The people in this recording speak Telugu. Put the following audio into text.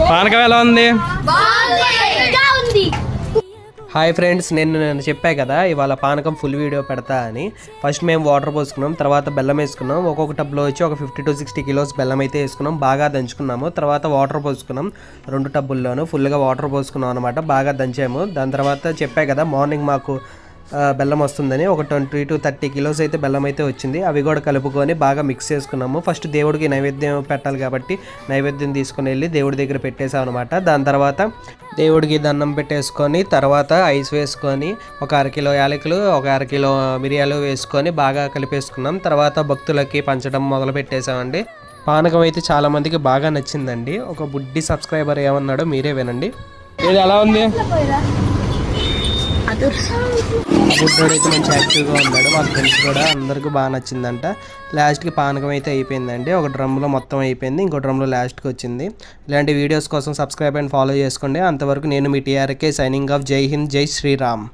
పానకం ఎలా ఉంది? హాయ్ ఫ్రెండ్స్, నేను చెప్పా కదా ఇవాళ పానకం ఫుల్ వీడియో పెడతా అని. ఫస్ట్ మేము వాటర్ పోసుకున్నాం, తర్వాత బెల్లం వేసుకున్నాం. ఒక్కొక్క టబ్లో వచ్చి ఒక 50 to 60 kilos బెల్లం అయితే వేసుకున్నాం. బాగా దంచుకున్నాము. తర్వాత వాటర్ పోసుకున్నాం. 2 టబ్బుల్లోనూ ఫుల్గా వాటర్ పోసుకున్నాం అనమాట. బాగా దంచాము. దాని తర్వాత చెప్పా కదా మార్నింగ్ మాకు బెల్లం వస్తుందని. ఒక 20 to 30 kilos అయితే బెల్లం అయితే వచ్చింది. అవి కూడా కలుపుకొని బాగా మిక్స్ చేసుకున్నాము. ఫస్ట్ దేవుడికి నైవేద్యం పెట్టాలి కాబట్టి నైవేద్యం తీసుకుని వెళ్ళి దేవుడి దగ్గర పెట్టేసాం అనమాట. దాని తర్వాత దేవుడికి దండం పెట్టేసుకొని తర్వాత ఐస్ వేసుకొని ఒక 1/2 kilo యాలకులు, ఒక 1/2 kilo మిరియాలు వేసుకొని బాగా కలిపేసుకున్నాం. తర్వాత భక్తులకి పంచడం మొదలు పెట్టేసామండి. పానకం అయితే చాలామందికి బాగా నచ్చిందండి. ఒక బుడ్డి సబ్స్క్రైబర్ ఏమన్నాడో మీరే వినండి. ఇది ఎలా ఉంది? బుడ్డోడు అయితే మంచి యాక్టివ్గా ఉన్నాడు. వాళ్ళ ఫ్రెండ్స్ కూడా అందరికీ బాగా నచ్చిందంట. లాస్ట్కి పానకం అయితే అయిపోయిందండి. ఒక డ్రమ్లో మొత్తం అయిపోయింది, ఇంకో డ్రమ్లో లాస్ట్కి వచ్చింది. ఇలాంటి వీడియోస్ కోసం సబ్స్క్రైబ్ అండ్ ఫాలో చేసుకోండి. అంతవరకు నేను మీ TRK సైనింగ్ ఆఫ్. జై హింద్, జై శ్రీరామ్.